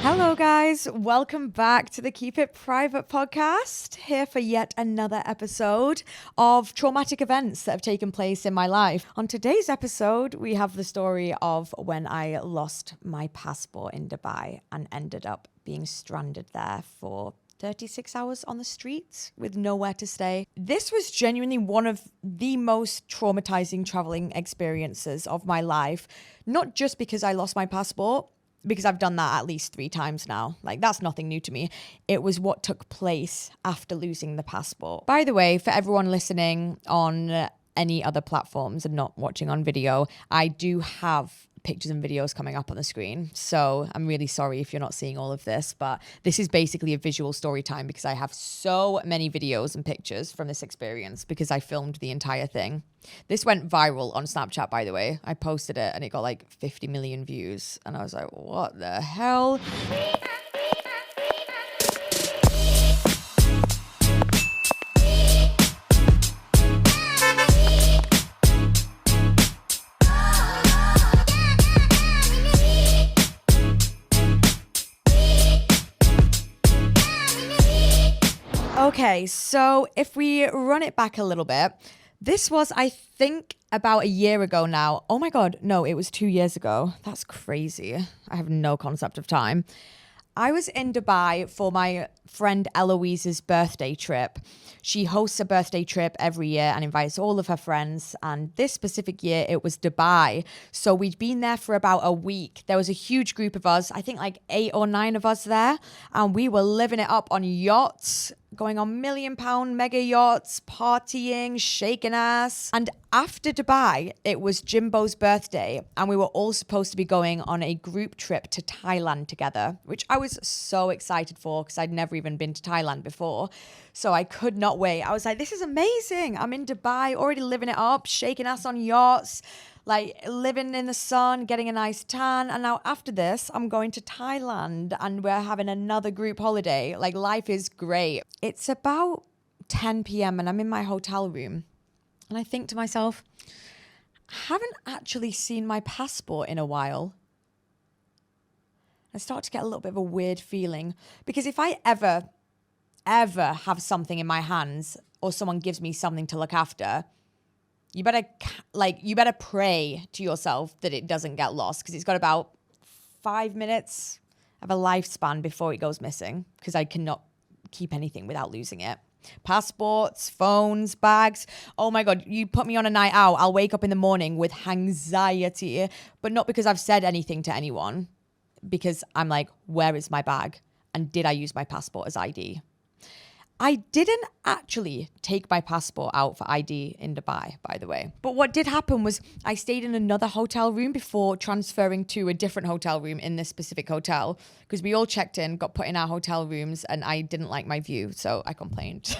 Hello guys, welcome back to the Keep It Private podcast, here for yet another episode of traumatic events that have taken place in my life. On today's episode, we have the story of when I lost my passport in Dubai and ended up being stranded there for 36 hours on the streets with nowhere to stay. This was genuinely one of the most traumatizing traveling experiences of my life, not just because I lost my passport, because I've done that at least 3 times now. Like, that's nothing new to me. It was what took place after losing the passport. By the way, for everyone listening on any other platforms and not watching on video, I do have pictures and videos coming up on the screen. So I'm really sorry if you're not seeing all of this, but this is basically a visual story time because I have so many videos and pictures from this experience because I filmed the entire thing. This went viral on Snapchat, by the way. I posted it and it got like 50 million views. And I was like, what the hell? Okay, so if we run it back a little bit, this was, I think, about a year ago now. Oh my God, no, it was 2 years ago. That's crazy. I have no concept of time. I was in Dubai for my friend Eloise's birthday trip. She hosts a birthday trip every year and invites all of her friends. And this specific year, it was Dubai. So we'd been there for about a week. There was a huge group of us, I think like 8 or 9 of us there. And we were living it up on yachts, going on £1 million mega yachts, partying, shaking ass. And after Dubai, it was Jimbo's birthday. And we were all supposed to be going on a group trip to Thailand together, which I was so excited for because I'd never even been to Thailand before. So I could not wait. I was like, this is amazing. I'm in Dubai, already living it up, shaking ass on yachts, like living in the sun, getting a nice tan. And now after this, I'm going to Thailand and we're having another group holiday. Like, life is great. It's about 10 p.m. and I'm in my hotel room. And I think to myself, I haven't actually seen my passport in a while. I start to get a little bit of a weird feeling because if I ever have something in my hands or someone gives me something to look after, you better pray to yourself that it doesn't get lost because it's got about 5 minutes of a lifespan before it goes missing because I cannot keep anything without losing it. Passports, phones, bags. Oh my God, you put me on a night out, I'll wake up in the morning with anxiety, but not because I've said anything to anyone, because I'm like, where is my bag? And did I use my passport as ID? I didn't actually take my passport out for ID in Dubai, by the way. But what did happen was I stayed in another hotel room before transferring to a different hotel room in this specific hotel because we all checked in, got put in our hotel rooms, and I didn't like my view, so I complained.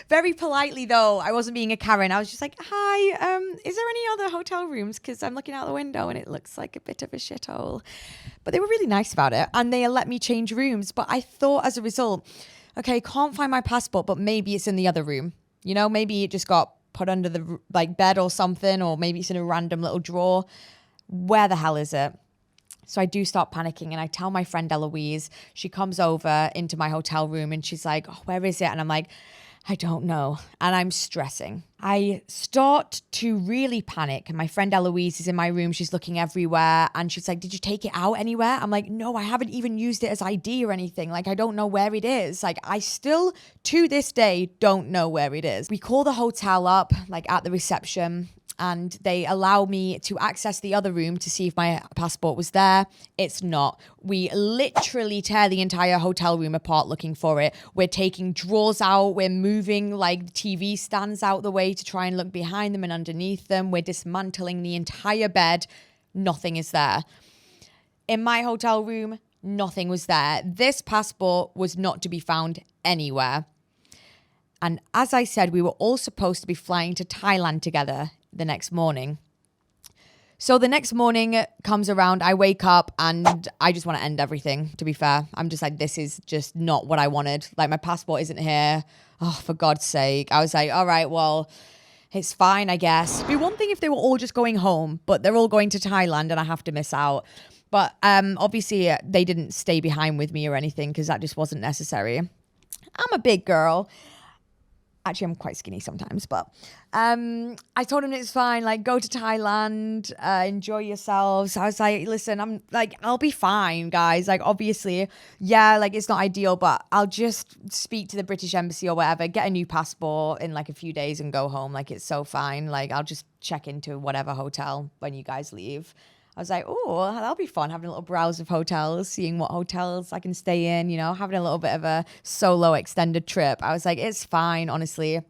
Very politely, though. I wasn't being a Karen. I was just like, hi, is there any other hotel rooms? Because I'm looking out the window and it looks like a bit of a shithole. But they were really nice about it and they let me change rooms. But I thought as a result, okay, can't find my passport, but maybe it's in the other room. You know, maybe it just got put under the bed or something, or maybe it's in a random little drawer. Where the hell is it? So I do start panicking and I tell my friend Eloise. She comes over into my hotel room and she's like, oh, where is it? And I'm like, I don't know. And I'm stressing. I start to really panic. And my friend Eloise is in my room. She's looking everywhere. And she's like, did you take it out anywhere? I'm like, no, I haven't even used it as ID or anything. Like, I don't know where it is. Like, I still, to this day, don't know where it is. We call the hotel up, like at the reception, and they allow me to access the other room to see if my passport was there. It's not. We literally tear the entire hotel room apart looking for it. We're taking drawers out. We're moving like TV stands out the way to try and look behind them and underneath them. We're dismantling the entire bed. Nothing is there. In my hotel room, nothing was there. This passport was not to be found anywhere. And as I said, we were all supposed to be flying to Thailand together the next morning. So the next morning comes around, I wake up and I just want to end everything, to be fair. I'm just like, this is just not what I wanted. Like, my passport isn't here. Oh, for God's sake. I was like, all right, well, it's fine, I guess. It'd be one thing if they were all just going home, but they're all going to Thailand and I have to miss out. But obviously they didn't stay behind with me or anything because that just wasn't necessary. I'm a big girl. Actually, I'm quite skinny sometimes, but I told him it's fine. Like, go to Thailand, enjoy yourselves. I was like, listen, I'm like, I'll be fine, guys. Like, obviously, yeah, like it's not ideal, but I'll just speak to the British Embassy or whatever, get a new passport in like a few days and go home. Like, it's so fine. Like, I'll just check into whatever hotel when you guys leave. I was like, oh, that'll be fun, having a little browse of hotels, seeing what hotels I can stay in, you know, having a little bit of a solo extended trip. I was like, it's fine, honestly.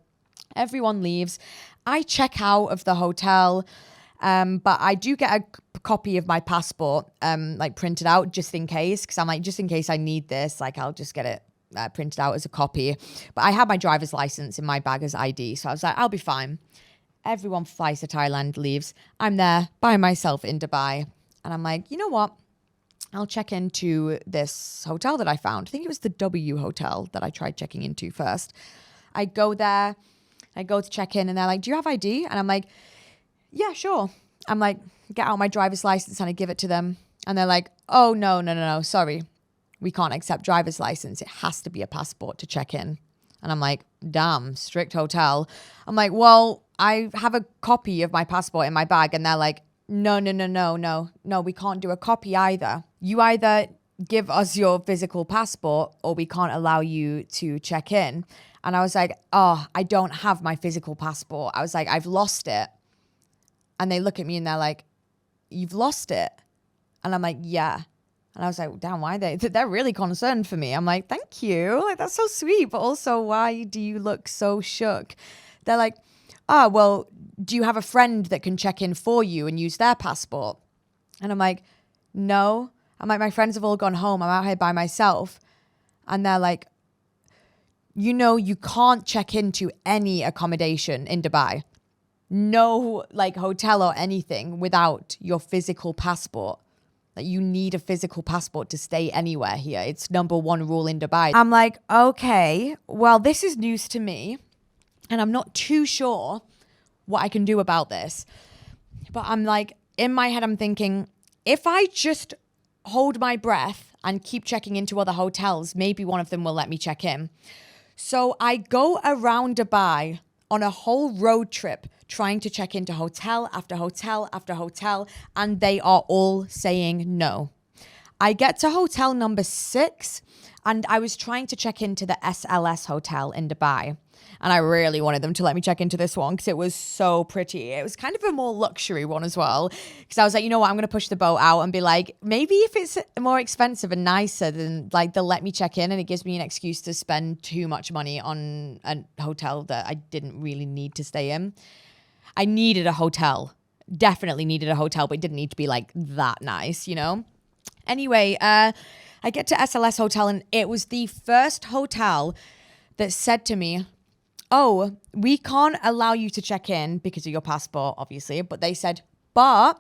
Everyone leaves. I check out of the hotel, but I do get a copy of my passport, like printed out just in case, because I'm like, just in case I need this, like I'll just get it printed out as a copy. But I have my driver's license in my bag as ID, so I was like, I'll be fine. Everyone flies to Thailand, leaves. I'm there by myself in Dubai. And I'm like, you know what? I'll check into this hotel that I found. I think it was the W Hotel that I tried checking into first. I go there. I go to check in and they're like, do you have ID? And I'm like, yeah, sure. I'm like, get out my driver's license and I give it to them. And they're like, oh, no. Sorry. We can't accept driver's license. It has to be a passport to check in. And I'm like, damn, strict hotel. I'm like, well, I have a copy of my passport in my bag. And they're like, no, we can't do a copy either. You either give us your physical passport or we can't allow you to check in. And I was like, oh, I don't have my physical passport. I was like, I've lost it. And they look at me and they're like, you've lost it? And I'm like, yeah. And I was like, damn, why they're really concerned for me. I'm like, thank you. Like, that's so sweet. But also, why do you look so shook? They're like, oh, well, do you have a friend that can check in for you and use their passport? And I'm like, no. I'm like, my friends have all gone home. I'm out here by myself. And they're like, you know, you can't check into any accommodation in Dubai. No, like, hotel or anything without your physical passport. Like, you need a physical passport to stay anywhere here. It's number one rule in Dubai. I'm like, okay, well, this is news to me. And I'm not too sure what I can do about this. But I'm like, in my head, I'm thinking, if I just hold my breath and keep checking into other hotels, maybe one of them will let me check in. So I go around Dubai on a whole road trip trying to check into hotel after hotel after hotel, and they are all saying no. I get to hotel number 6, and I was trying to check into the SLS hotel in Dubai. And I really wanted them to let me check into this one because it was so pretty. It was kind of a more luxury one as well. Because I was like, you know what, I'm going to push the boat out and be like, maybe if it's more expensive and nicer, then like they'll let me check in and it gives me an excuse to spend too much money on a hotel that I didn't really need to stay in. I needed a hotel. Definitely needed a hotel, but it didn't need to be like that nice, you know? Anyway, I get to SLS hotel and it was the first hotel that said to me, oh, we can't allow you to check in because of your passport, obviously. But they said, but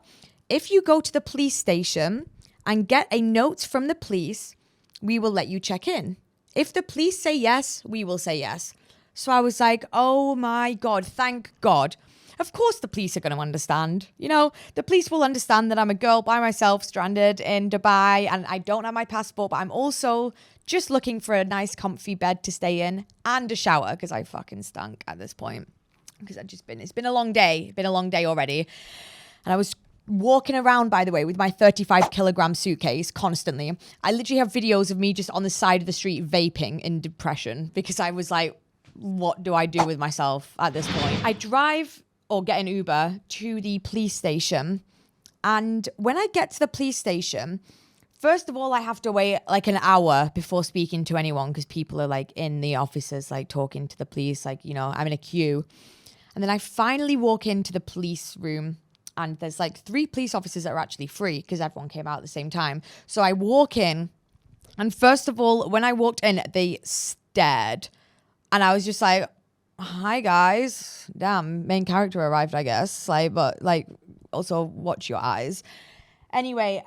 if you go to the police station and get a note from the police, we will let you check in. If the police say yes, we will say yes. So I was like, oh my God, thank God. Of course the police are going to understand. You know, the police will understand that I'm a girl by myself stranded in Dubai and I don't have my passport, but I'm also just looking for a nice comfy bed to stay in and a shower because I fucking stunk at this point. Because it's been a long day. Been a long day already. And I was walking around, by the way, with my 35 kilogram suitcase constantly. I literally have videos of me just on the side of the street vaping in depression because I was like, what do I do with myself at this point? I drive or get an Uber to the police station. And when I get to the police station, first of all, I have to wait like an hour before speaking to anyone because people are like in the offices, like talking to the police, like, you know, I'm in a queue. And then I finally walk into the police room and there's like 3 police officers that are actually free because everyone came out at the same time. So I walk in and first of all, when I walked in, they stared and I was just like, hi guys, damn, main character arrived, I guess. Like, but like also watch your eyes. Anyway,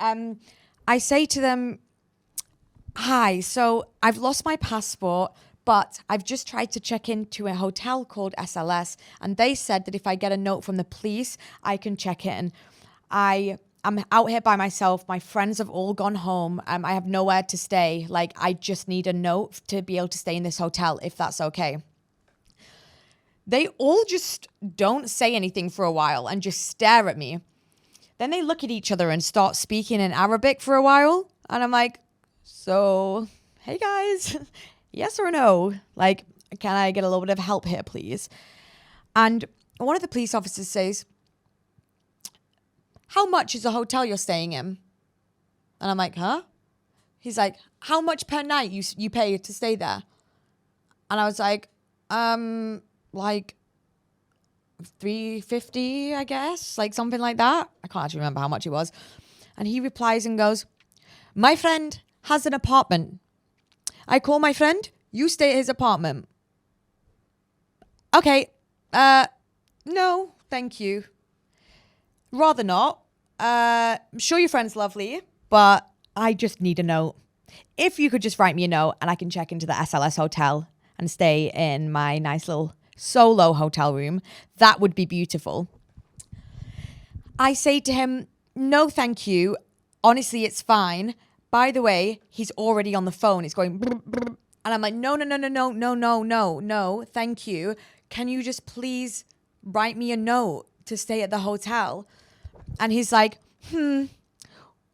I say to them, hi, so I've lost my passport, but I've just tried to check into a hotel called SLS, and they said that if I get a note from the police, I can check in. I I'm out here by myself. My friends have all gone home. I have nowhere to stay. Like, I just need a note to be able to stay in this hotel, if that's okay. They all just don't say anything for a while and just stare at me. Then they look at each other and start speaking in Arabic for a while. And I'm like, so, hey guys, yes or no? Like, can I get a little bit of help here, please? And one of the police officers says, how much is the hotel you're staying in? And I'm like, huh? He's like, how much per night you pay to stay there? And I was like $350, I guess, like something like that. I can't actually remember how much it was. And he replies and goes, my friend has an apartment. I call my friend, you stay at his apartment. Okay, no, thank you. Rather not. I'm sure your friend's lovely, but I just need a note. If you could just write me a note and I can check into the SLS hotel and stay in my nice little solo hotel room, that would be beautiful. I say to him, no, thank you. Honestly, it's fine. By the way, he's already on the phone. It's going, brr, brr. And I'm like, no, thank you. Can you just please write me a note to stay at the hotel? And he's like,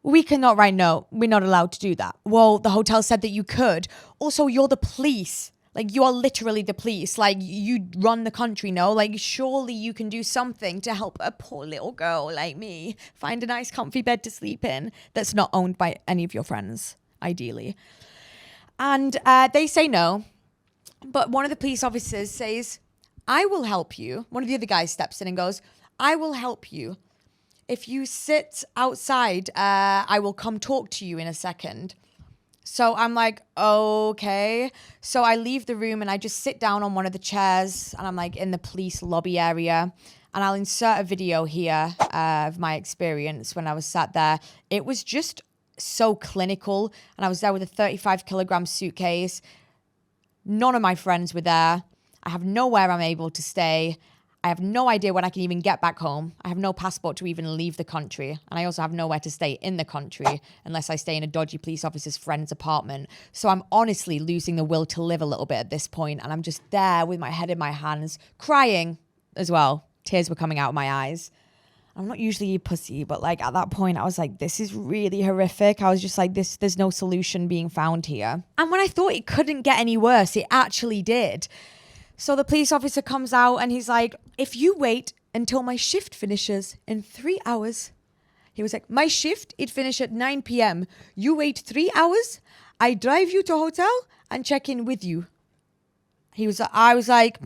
we cannot write no. We're not allowed to do that. Well, the hotel said that you could. Also, you're the police. Like, you are literally the police. Like, you run the country, no? Like, surely you can do something to help a poor little girl like me find a nice comfy bed to sleep in that's not owned by any of your friends, ideally. And they say no. But one of the police officers says, I will help you. One of the other guys steps in and goes, I will help you. If you sit outside, I will come talk to you in a second. So I'm like, okay. So I leave the room and I just sit down on one of the chairs and I'm like in the police lobby area. And I'll insert a video here of my experience when I was sat there. It was just so clinical. And I was there with a 35 kilogram suitcase. None of my friends were there. I have nowhere I'm able to stay. I have no idea when I can even get back home. I have no passport to even leave the country. And I also have nowhere to stay in the country unless I stay in a dodgy police officer's friend's apartment. So I'm honestly losing the will to live a little bit at this point. And I'm just there with my head in my hands, crying as well. Tears were coming out of my eyes. I'm not usually a pussy, but like at that point I was like, this is really horrific. I was just like, there's no solution being found here. And when I thought it couldn't get any worse, it actually did. So the police officer comes out and he's like, if you wait until my shift finishes in 3 hours. He was like, my shift, it finishes at 9 p.m. You wait 3 hours, I drive you to a hotel and check in with you. I was like,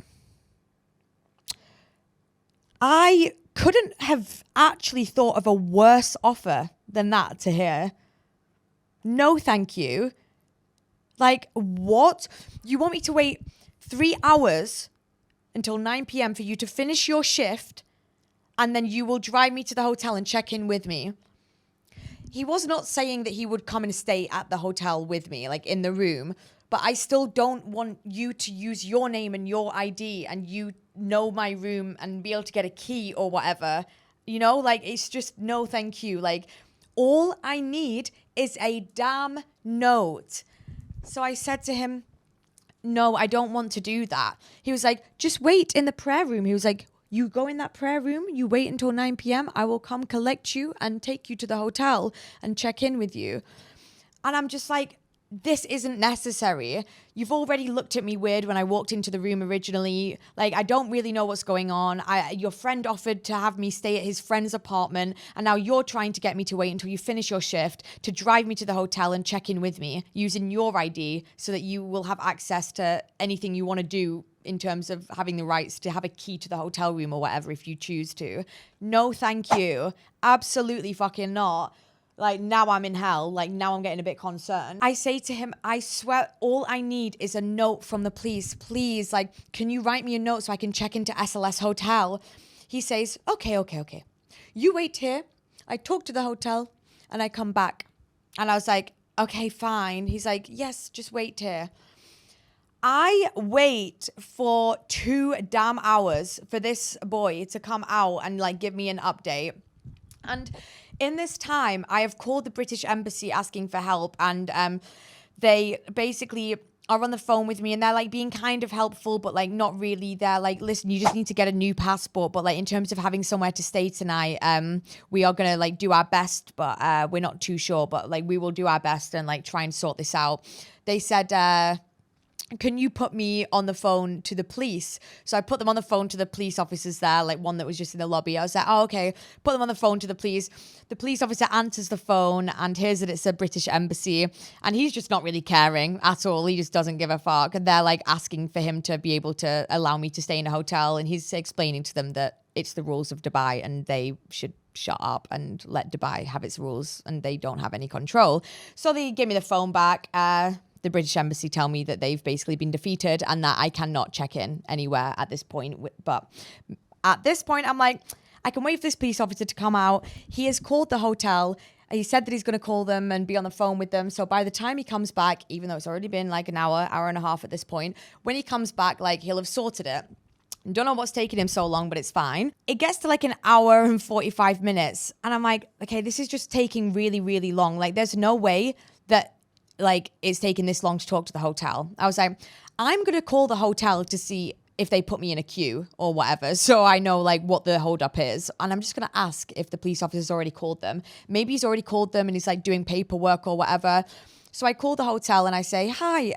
I couldn't have actually thought of a worse offer than that to hear. No, thank you. Like, what? You want me to wait 3 hours until 9 p.m. for you to finish your shift and then you will drive me to the hotel and check in with me? He was not saying that he would come and stay at the hotel with me, like in the room, but I still don't want you to use your name and your ID and you know my room and be able to get a key or whatever. You know, like, it's just no thank you. Like, all I need is a damn note. So I said to him, no, I don't want to do that. He was like, just wait in the prayer room. He was like, you go in that prayer room, you wait until 9 p.m. I will come collect you and take you to the hotel and check in with you. And I'm just like, this isn't necessary. You've already looked at me weird when I walked into the room originally. Like, I don't really know what's going on. Your friend offered to have me stay at his friend's apartment, and now you're trying to get me to wait until you finish your shift to drive me to the hotel and check in with me using your ID so that you will have access to anything you want to do in terms of having the rights to have a key to the hotel room or whatever if you choose to. No, thank you. Absolutely fucking not. Like, now I'm in hell. Like, now I'm getting a bit concerned. I say to him, I swear all I need is a note from the police. Please, like, can you write me a note so I can check into SLS Hotel? He says, okay. You wait here. I talk to the hotel and I come back. And I was like, okay, fine. He's like, yes, just wait here. I wait for 2 damn hours for this boy to come out and like give me an update. And In this time, I have called the British Embassy asking for help, and they basically are on the phone with me, and they're like being kind of helpful, but like not really. They're like, listen, you just need to get a new passport, but like in terms of having somewhere to stay tonight, we are gonna like do our best, but we're not too sure, but like we will do our best and like try and sort this out. They said, can you put me on the phone to the police? So I put them on the phone to the police officers there, like one that was just in the lobby. I was like, oh, okay, put them on the phone to the police. The police officer answers the phone and hears that it's a British embassy. And he's just not really caring at all. He just doesn't give a fuck. And they're like asking for him to be able to allow me to stay in a hotel. And he's explaining to them that it's the rules of Dubai and they should shut up and let Dubai have its rules and they don't have any control. So they give me the phone back. The British Embassy tell me that they've basically been defeated and that I cannot check in anywhere at this point. But at this point, I'm like, I can wait for this police officer to come out. He has called the hotel. He said that he's going to call them and be on the phone with them. So by the time he comes back, even though it's already been like an hour and a half at this point, when he comes back, like he'll have sorted it. Don't know what's taking him so long, but it's fine. It gets to like an hour and 45 minutes. And I'm like, okay, this is just taking really, really long. Like there's no way that like it's taking this long to talk to the hotel. I was like, I'm going to call the hotel to see if they put me in a queue or whatever. So I know like what the holdup is. And I'm just going to ask if the police officer's already called them. Maybe he's already called them and he's like doing paperwork or whatever. So I call the hotel and I say, hi,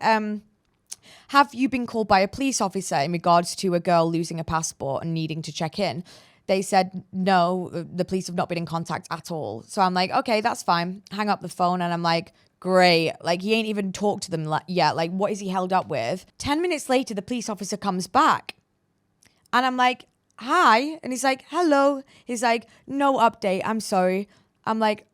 have you been called by a police officer in regards to a girl losing a passport and needing to check in? They said, no, the police have not been in contact at all. So I'm like, okay, that's fine. Hang up the phone. And I'm like, great. Like, he ain't even talked to them yet. Like, what is he held up with? 10 minutes later, the police officer comes back. And I'm like, hi. And he's like, hello. He's like, no update. I'm sorry. I'm like,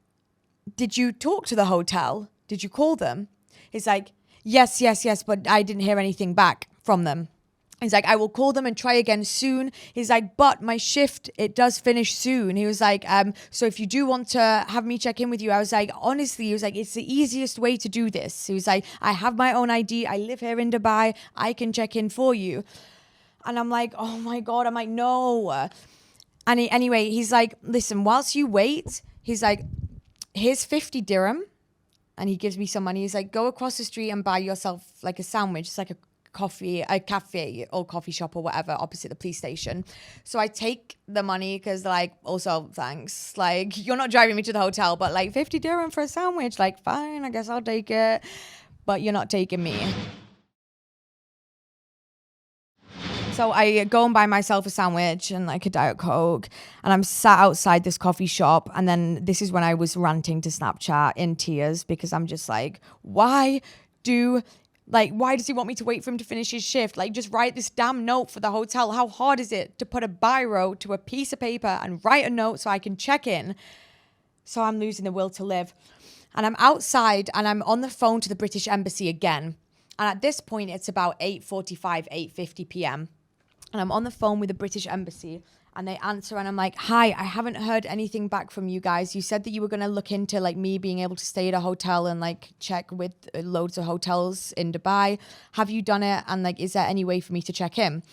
did you talk to the hotel? Did you call them? He's like, yes, but I didn't hear anything back from them. He's like, I will call them and try again soon. He's like, but my shift, it does finish soon. He was like, so if you do want to have me check in with you, I was like, honestly, he was like, it's the easiest way to do this. He was like, I have my own ID. I live here in Dubai. I can check in for you. And I'm like, oh my God. I'm like, no. And anyway, he's like, listen, whilst you wait, he's like, here's 50 dirham. And he gives me some money. He's like, go across the street and buy yourself like a sandwich. It's like a cafe or coffee shop or whatever opposite the police station. So I take the money because like, also thanks, like you're not driving me to the hotel, but like 50 dirham for a sandwich, like fine, I guess I'll take it, but you're not taking me. So I go and buy myself a sandwich and like a Diet Coke, and I'm sat outside this coffee shop. And then this is when I was ranting to Snapchat in tears because I'm just like, why does he want me to wait for him to finish his shift? Like, just write this damn note for the hotel. How hard is it to put a biro to a piece of paper and write a note so I can check in? So I'm losing the will to live. And I'm outside and I'm on the phone to the British Embassy again. And at this point, it's about 8:45, 8:50 p.m. And I'm on the phone with the British Embassy. And they answer and I'm like, hi, I haven't heard anything back from you guys. You said that you were going to look into like me being able to stay at a hotel and like check with loads of hotels in Dubai. Have you done it? And like, is there any way for me to check in?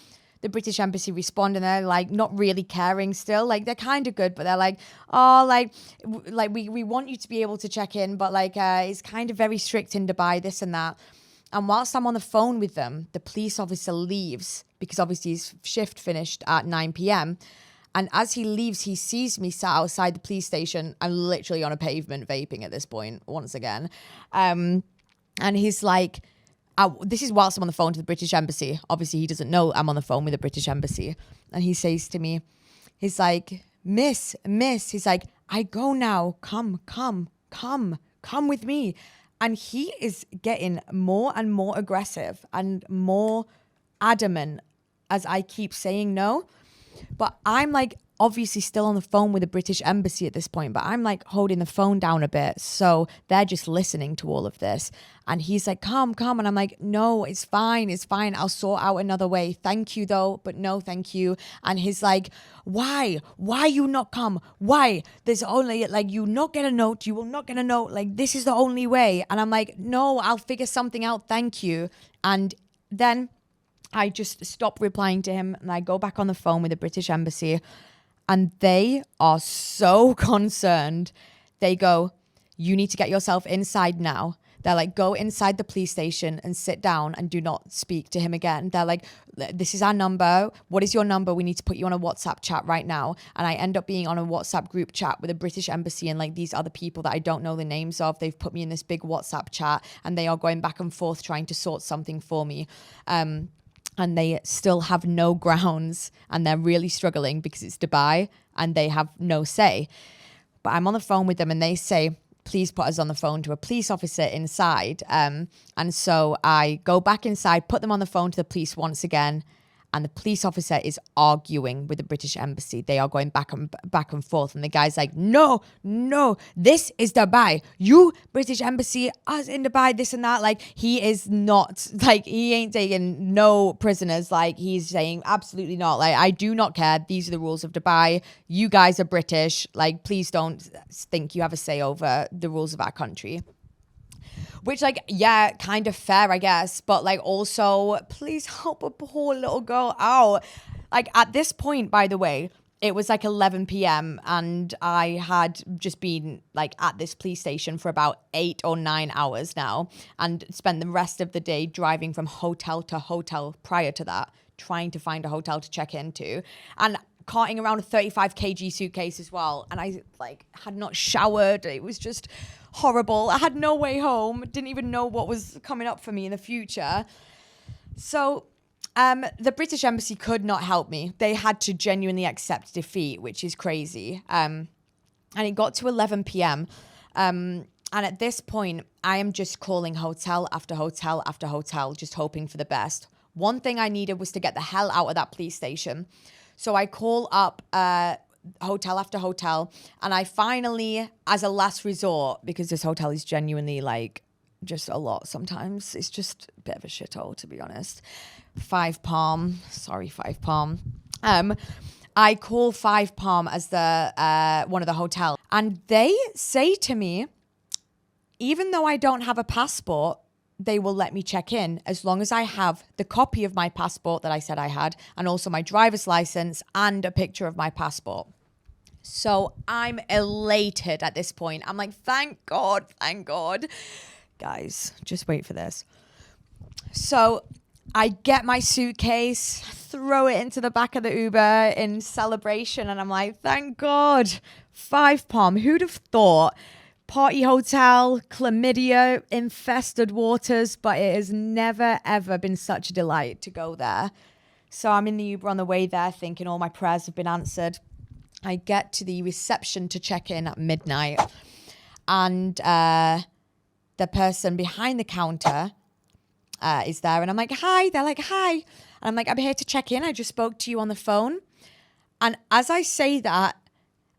The British Embassy respond and they're like not really caring still. Like they're kind of good, but they're like, oh, like we want you to be able to check in, but like it's kind of very strict in Dubai, this and that. And whilst I'm on the phone with them, the police officer leaves because obviously his shift finished at 9 p.m. And as he leaves, he sees me sat outside the police station. I'm literally on a pavement vaping at this point, once again. And he's like, this is whilst I'm on the phone to the British Embassy. Obviously, he doesn't know I'm on the phone with the British Embassy. And he says to me, he's like, miss. He's like, I go now. Come with me. And he is getting more and more aggressive and more adamant as I keep saying no. But I'm like obviously still on the phone with the British Embassy at this point, but I'm like holding the phone down a bit. So they're just listening to all of this. And he's like, come. And I'm like, no, it's fine. I'll sort out another way. Thank you though, but no, thank you. And he's like, why you not come? Why? There's only like, you not get a note. You will not get a note. Like, this is the only way. And I'm like, no, I'll figure something out. Thank you. And then I just stop replying to him and I go back on the phone with the British Embassy. And they are so concerned. They go, you need to get yourself inside now. They're like, go inside the police station and sit down and do not speak to him again. They're like, this is our number. What is your number? We need to put you on a WhatsApp chat right now. And I end up being on a WhatsApp group chat with a British embassy and like these other people that I don't know the names of. They've put me in this big WhatsApp chat and they are going back and forth trying to sort something for me. And they still have no grounds and they're really struggling because it's Dubai and they have no say. But I'm on the phone with them and they say, please put us on the phone to a police officer inside. And so I go back inside, put them on the phone to the police once again. And the police officer is arguing with the British embassy. They are going back and forth. And the guy's like, no, this is Dubai. You, British embassy, us in Dubai, this and that. Like, he is not, like, he ain't taking no prisoners. Like, he's saying, absolutely not. Like, I do not care. These are the rules of Dubai. You guys are British. Like, please don't think you have a say over the rules of our country. Which, like, yeah, kind of fair, I guess. But, like, also, please help a poor little girl out. Like, at this point, by the way, it was like 11 p.m. and I had just been, like, at this police station for about 8 or 9 hours now and spent the rest of the day driving from hotel to hotel prior to that, trying to find a hotel to check into. And carting around a 35 kg suitcase as well. And I, like, had not showered. It was just horrible. I had no way home. Didn't even know what was coming up for me in the future. So the British embassy could not help me. They had to genuinely accept defeat, which is crazy. And it got to 11 p.m. And at this point, I am just calling hotel after hotel after hotel, just hoping for the best. One thing I needed was to get the hell out of that police station. So I call up hotel after hotel, and I finally, as a last resort, because this hotel is genuinely, like, just a lot sometimes. It's just a bit of a shithole, to be honest. Five Palm. I call Five Palm as the one of the hotels, and they say to me, even though I don't have a passport, they will let me check in as long as I have the copy of my passport that I said I had and also my driver's license and a picture of my passport. So I'm elated at this point. I'm like, thank God. Guys, just wait for this. So I get my suitcase, throw it into the back of the Uber in celebration. And I'm like, thank God. Five Palm. Who'd have thought? Party hotel, chlamydia, infested waters, but it has never, ever been such a delight to go there. So I'm in the Uber on the way there thinking all my prayers have been answered. I get to the reception to check in at midnight, and the person behind the counter is there, and I'm like, hi. They're like, hi. And I'm like, I'm here to check in. I just spoke to you on the phone. And as I say that,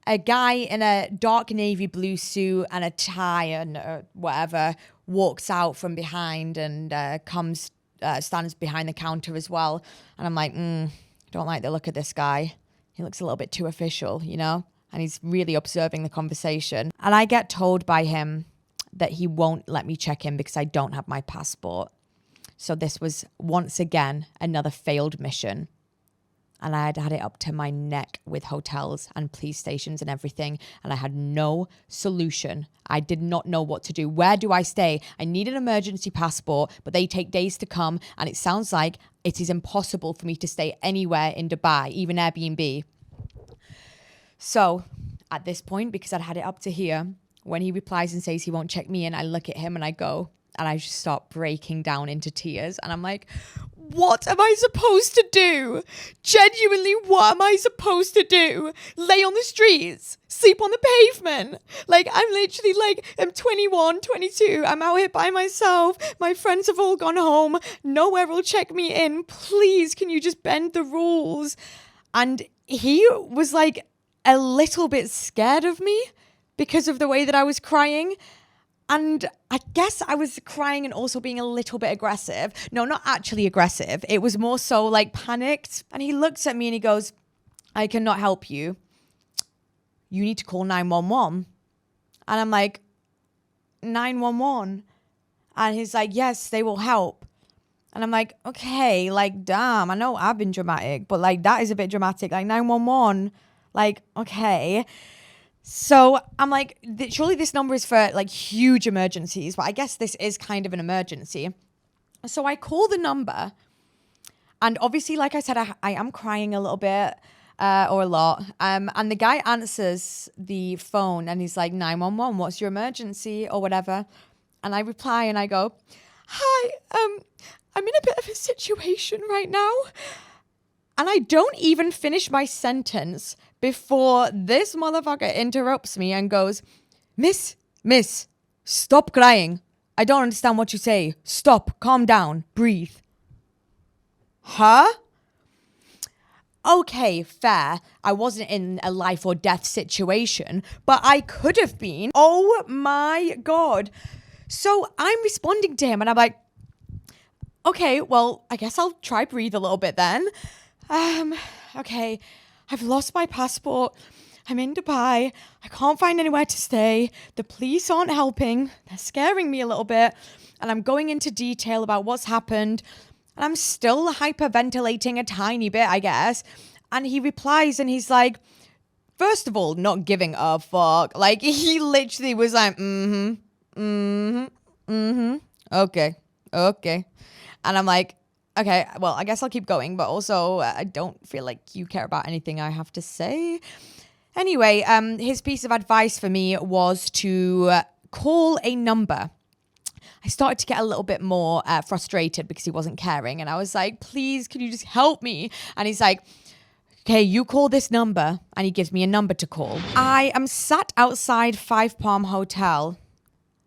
a guy in a dark navy blue suit and a tie and whatever walks out from behind and stands behind the counter as well. And I'm like, don't like the look of this guy. He looks a little bit too official, you know? And he's really observing the conversation. And I get told by him that he won't let me check in because I don't have my passport. So this was once again another failed mission. And I had had it up to my neck with hotels and police stations and everything. And I had no solution. I did not know what to do. Where do I stay? I need an emergency passport, but they take days to come. And it sounds like it is impossible for me to stay anywhere in Dubai, even Airbnb. So at this point, because I'd had it up to here, when he replies and says he won't check me in, I look at him and I go, and I just start breaking down into tears. And I'm like, what am I supposed to do? Genuinely, what am I supposed to do? Lay on the streets? Sleep on the pavement? Like, I'm literally like, I'm 21, 22. I'm out here by myself. My friends have all gone home. Nowhere will check me in. Please, can you just bend the rules? And he was like a little bit scared of me because of the way that I was crying. And I guess I was crying and also being a little bit aggressive. No, not actually aggressive. It was more so like panicked. And he looks at me and he goes, I cannot help you. You need to call 911. And I'm like, 911? And he's like, yes, they will help. And I'm like, okay, like, damn, I know I've been dramatic, but like, that is a bit dramatic. Like, 911, Like, okay. So I'm like, surely this number is for like huge emergencies, but I guess this is kind of an emergency. So I call the number, and obviously, like I said, I am crying a little bit or a lot. And the guy answers the phone and he's like, 911, what's your emergency or whatever? And I reply and I go, hi, I'm in a bit of a situation right now. And I don't even finish my sentence before this motherfucker interrupts me and goes, Miss, stop crying. I don't understand what you say. Stop, calm down, breathe. Huh? Okay, fair. I wasn't in a life or death situation, but I could have been. Oh my God. So I'm responding to him and I'm like, okay, well, I guess I'll try breathe a little bit then. Okay, I've lost my passport. I'm in Dubai. I can't find anywhere to stay. The police aren't helping. They're scaring me a little bit. And I'm going into detail about what's happened. And I'm still hyperventilating a tiny bit, I guess. And he replies and he's like, first of all, not giving a fuck. Like, he literally was like, okay. And I'm like, okay, well, I guess I'll keep going, but also I don't feel like you care about anything I have to say. Anyway, his piece of advice for me was to call a number. I started to get a little bit more frustrated because he wasn't caring. And I was like, please, can you just help me? And he's like, okay, you call this number. And he gives me a number to call. I am sat outside Five Palm Hotel.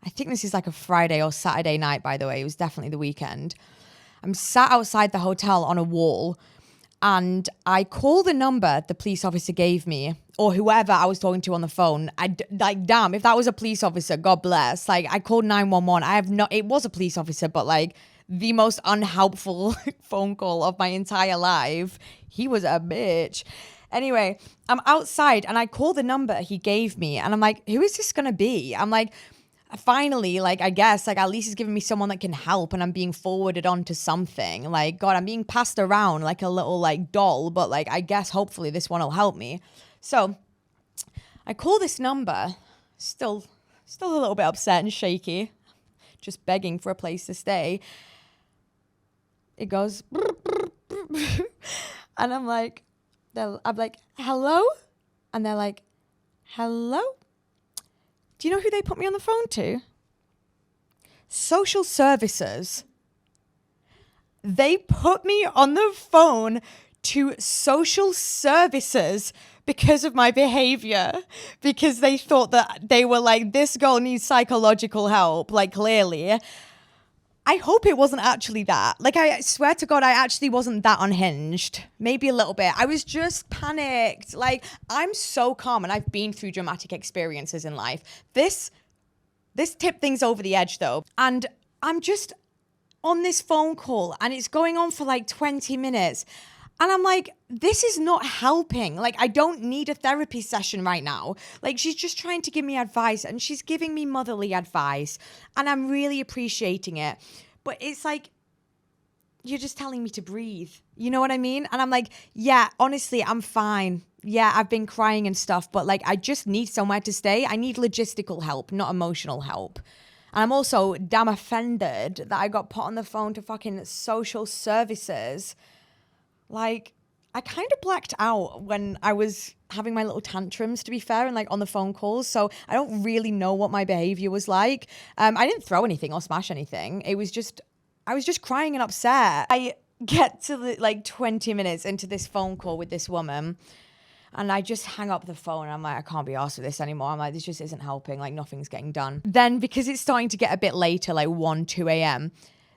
I think this is like a Friday or Saturday night, by the way. It was definitely the weekend. I'm sat outside the hotel on a wall and I call the number the police officer gave me or whoever I was talking to on the phone. Like, damn, if that was a police officer, God bless. Like, I called 911. It was a police officer, but like the most unhelpful phone call of my entire life. He was a bitch. Anyway, I'm outside and I call the number he gave me and I'm like, who is this going to be? I'm like, finally, like, I guess, like, at least he's giving me someone that can help and I'm being forwarded on to something. Like, God, I'm being passed around like a little, like, doll, but, like, I guess hopefully this one will help me. So I call this number, still a little bit upset and shaky, just begging for a place to stay. It goes, and I'm like, hello? And they're like, hello? Do you know who they put me on the phone to? Social services. They put me on the phone to social services because of my behavior. Because they thought that they were like, this girl needs psychological help, like clearly. I hope it wasn't actually that. Like, I swear to God, I actually wasn't that unhinged. Maybe a little bit. I was just panicked. Like, I'm so calm and I've been through dramatic experiences in life. This tipped things over the edge though. And I'm just on this phone call and it's going on for like 20 minutes. And I'm like, this is not helping. Like, I don't need a therapy session right now. Like, she's just trying to give me advice and she's giving me motherly advice. And I'm really appreciating it. But it's like, you're just telling me to breathe. You know what I mean? And I'm like, yeah, honestly, I'm fine. Yeah, I've been crying and stuff. But like, I just need somewhere to stay. I need logistical help, not emotional help. And I'm also damn offended that I got put on the phone to fucking social services. Like, I kind of blacked out when I was having my little tantrums, to be fair, and like on the phone calls. So I don't really know what my behavior was like. I didn't throw anything or smash anything. I was just crying and upset. I get to like 20 minutes into this phone call with this woman and I just hang up the phone. And I'm like, I can't be arsed with this anymore. I'm like, this just isn't helping. Like, nothing's getting done. Then because it's starting to get a bit later, like 1, 2 a.m.,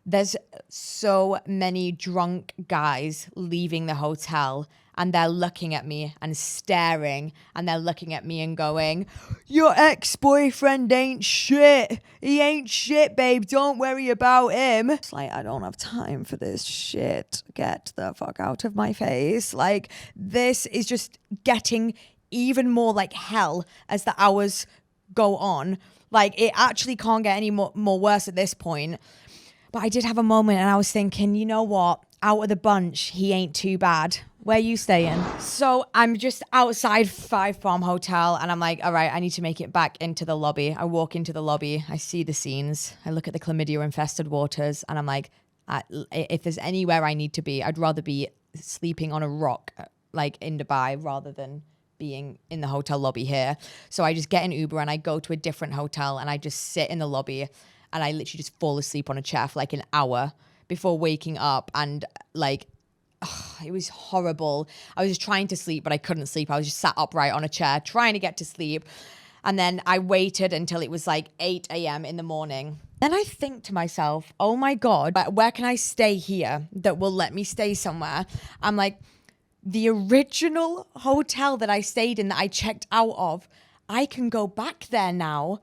there's so many drunk guys leaving the hotel and they're looking at me and staring and they're looking at me and going, your ex-boyfriend ain't shit. He ain't shit, babe. Don't worry about him. It's like, I don't have time for this shit. Get the fuck out of my face. Like, this is just getting even more like hell as the hours go on. Like, it actually can't get any more worse at this point. But I did have a moment and I was thinking, you know what? Out of the bunch, he ain't too bad. Where you staying? So I'm just outside Five Palm Hotel and I'm like, all right, I need to make it back into the lobby. I walk into the lobby, I see the scenes, I look at the chlamydia infested waters and I'm like, if there's anywhere I need to be, I'd rather be sleeping on a rock like in Dubai rather than being in the hotel lobby here. So I just get an Uber and I go to a different hotel and I just sit in the lobby and I literally just fall asleep on a chair for like an hour before waking up and like, it was horrible. I was just trying to sleep, but I couldn't sleep. I was just sat upright on a chair trying to get to sleep. And then I waited until it was like 8 a.m. in the morning. Then I think to myself, oh my God, where can I stay here that will let me stay somewhere? I'm like, the original hotel that I stayed in that I checked out of, I can go back there now.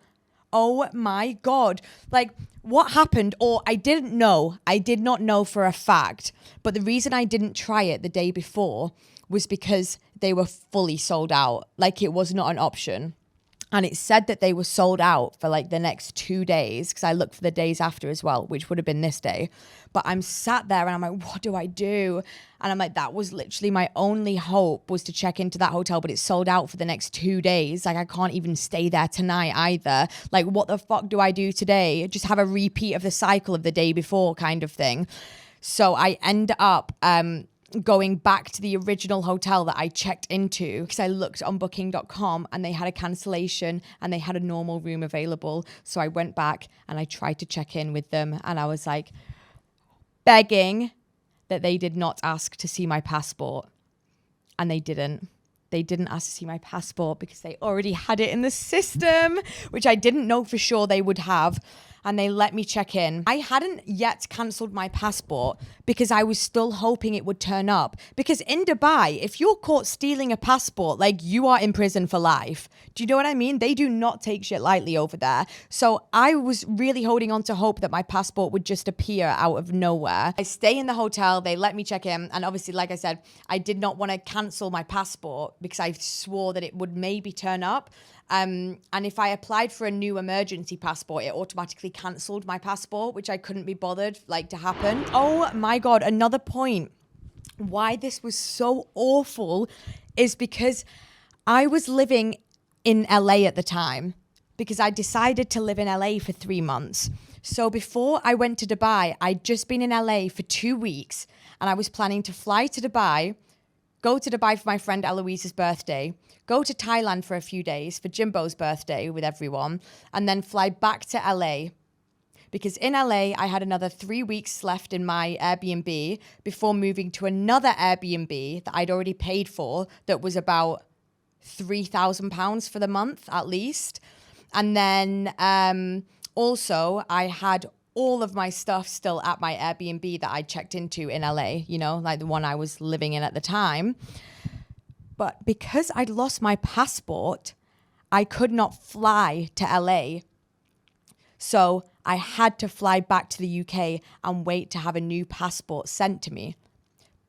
Oh my God. Like, what happened? Or I didn't know. I did not know for a fact. But the reason I didn't try it the day before was because they were fully sold out. Like, it was not an option. And it said that they were sold out for like the next 2 days because I looked for the days after as well, which would have been this day. But I'm sat there and I'm like, what do I do? And I'm like, that was literally my only hope was to check into that hotel, but it's sold out for the next 2 days. Like I can't even stay there tonight either. Like what the fuck do I do today? Just have a repeat of the cycle of the day before kind of thing. So I end up going back to the original hotel that I checked into because I looked on booking.com and they had a cancellation and they had a normal room available. So I went back and I tried to check in with them and I was like begging that they did not ask to see my passport. And they didn't. They didn't ask to see my passport because they already had it in the system, which I didn't know for sure they would have. And they let me check in. I hadn't yet cancelled my passport because I was still hoping it would turn up. Because in Dubai, if you're caught stealing a passport, like you are in prison for life. Do you know what I mean? They do not take shit lightly over there. So I was really holding on to hope that my passport would just appear out of nowhere. I stay in the hotel, they let me check in. And obviously, like I said, I did not want to cancel my passport because I swore that it would maybe turn up. And if I applied for a new emergency passport, it automatically cancelled my passport, which I couldn't be bothered like to happen. Oh my God, another point why this was so awful is because I was living in LA at the time because I decided to live in LA for 3 months. So before I went to Dubai, I'd just been in LA for 2 weeks and I was planning to fly to Dubai, go to Dubai for my friend Eloise's birthday, go to Thailand for a few days for Jimbo's birthday with everyone, and then fly back to LA. Because in LA, I had another 3 weeks left in my Airbnb before moving to another Airbnb that I'd already paid for that was about £3,000 for the month at least. And then also I had all of my stuff still at my Airbnb that I checked into in LA, you know, like the one I was living in at the time. But because I'd lost my passport, I could not fly to LA. So I had to fly back to the UK and wait to have a new passport sent to me.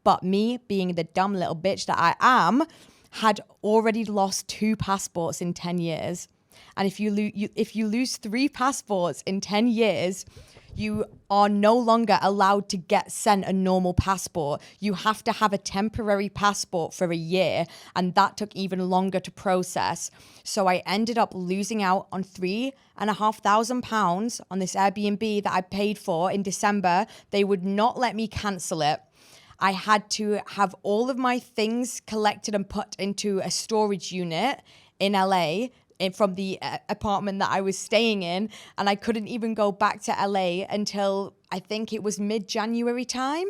But me, being the dumb little bitch that I am, had already lost 2 passports in 10 years. And if you lose 3 passports in 10 years, you are no longer allowed to get sent a normal passport. You have to have a temporary passport for a year, and that took even longer to process. So I ended up losing out on £3,500 on this Airbnb that I paid for in December. They would not let me cancel it. I had to have all of my things collected and put into a storage unit in LA from the apartment that I was staying in, and I couldn't even go back to LA until I think it was mid-January time.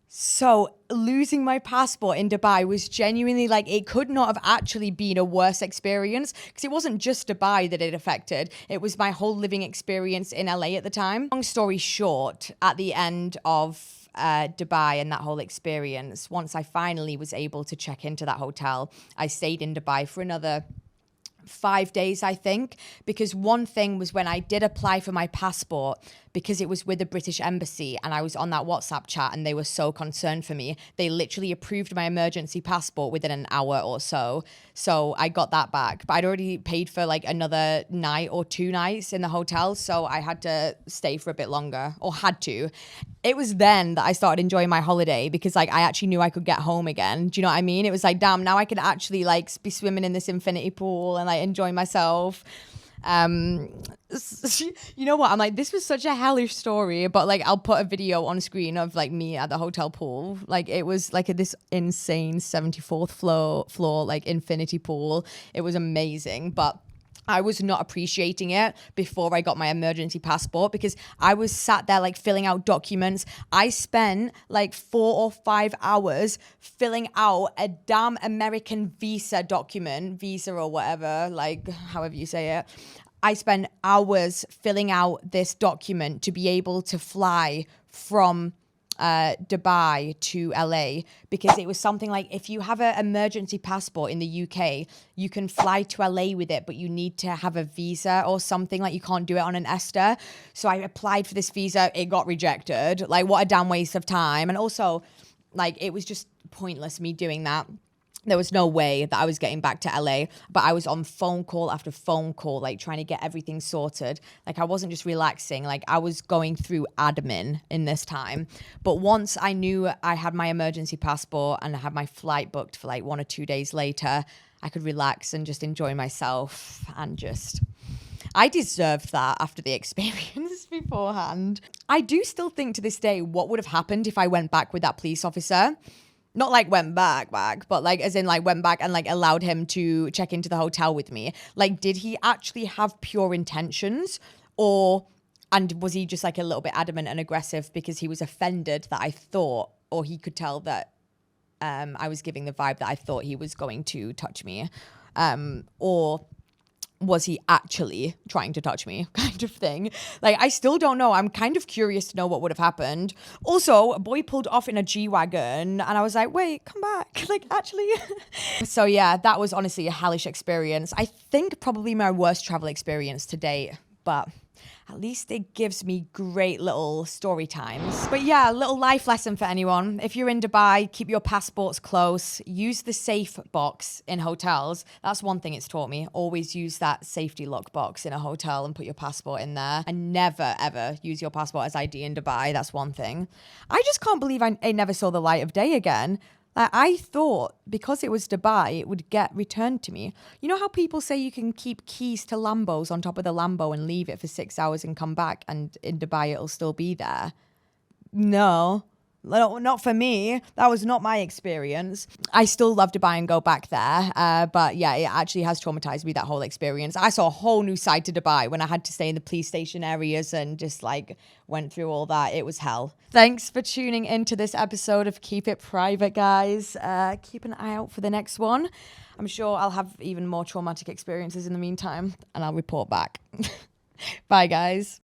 So losing my passport in Dubai was genuinely like, it could not have actually been a worse experience because it wasn't just Dubai that it affected. It was my whole living experience in LA at the time. Long story short, at the end of Dubai and that whole experience, once I finally was able to check into that hotel, I stayed in Dubai for 5 days, I think, because one thing was when I did apply for my passport, because it was with the British Embassy and I was on that WhatsApp chat and they were so concerned for me, they literally approved my emergency passport within an hour or so. So I got that back, but I'd already paid for like another night or 2 nights in the hotel. So I had to stay for a bit longer, or had to. It was then that I started enjoying my holiday, because like I actually knew I could get home again. Do you know what I mean? It was like, damn, now I can actually like be swimming in this infinity pool and like enjoy myself. You know what? I'm like, this was such a hellish story, but like I'll put a video on screen of like me at the hotel pool. Like it was like this insane 74th floor like infinity pool. It was amazing, but I was not appreciating it before I got my emergency passport, because I was sat there like filling out documents. I spent like 4 or 5 hours filling out a damn American visa or whatever, like however you say it. I spent hours filling out this document to be able to fly from Dubai to LA, because it was something like, if you have an emergency passport in the UK, you can fly to LA with it, but you need to have a visa or something, like you can't do it on an ESTA. So I applied for this visa, it got rejected. Like, what a damn waste of time. And also, like, it was just pointless me doing that. There was no way that I was getting back to LA, but I was on phone call after phone call, like trying to get everything sorted. Like I wasn't just relaxing, like I was going through admin in this time. But once I knew I had my emergency passport and I had my flight booked for like 1 or 2 days later, I could relax and just enjoy myself, and just, I deserved that after the experience beforehand. I do still think to this day, what would have happened if I went back with that police officer? Not like went back, but like as in like went back and like allowed him to check into the hotel with me. Like, did he actually have pure intentions, and was he just like a little bit adamant and aggressive because he was offended that I thought, or he could tell that I was giving the vibe that I thought he was going to touch me, or was he actually trying to touch me, kind of thing? Like, I still don't know. I'm kind of curious to know what would have happened. Also, a boy pulled off in a G-Wagon, and I was like, wait, come back. Like, actually. So yeah, that was honestly a hellish experience. I think probably my worst travel experience to date, but at least it gives me great little story times. But yeah, a little life lesson for anyone. If you're in Dubai, keep your passports close. Use the safe box in hotels. That's one thing it's taught me. Always use that safety lock box in a hotel and put your passport in there. And never, ever use your passport as ID in Dubai. That's one thing. I just can't believe I never saw the light of day again. I thought because it was Dubai, it would get returned to me. You know how people say you can keep keys to Lambos on top of the Lambo and leave it for 6 hours and come back, and in Dubai it'll still be there? No, not for me. That was not my experience. I still love Dubai and go back there. But yeah, it actually has traumatized me, that whole experience. I saw a whole new side to Dubai when I had to stay in the police station areas and just like went through all that. It was hell. Thanks for tuning into this episode of Keep It Private, guys. Keep an eye out for the next one. I'm sure I'll have even more traumatic experiences in the meantime, and I'll report back. Bye, guys.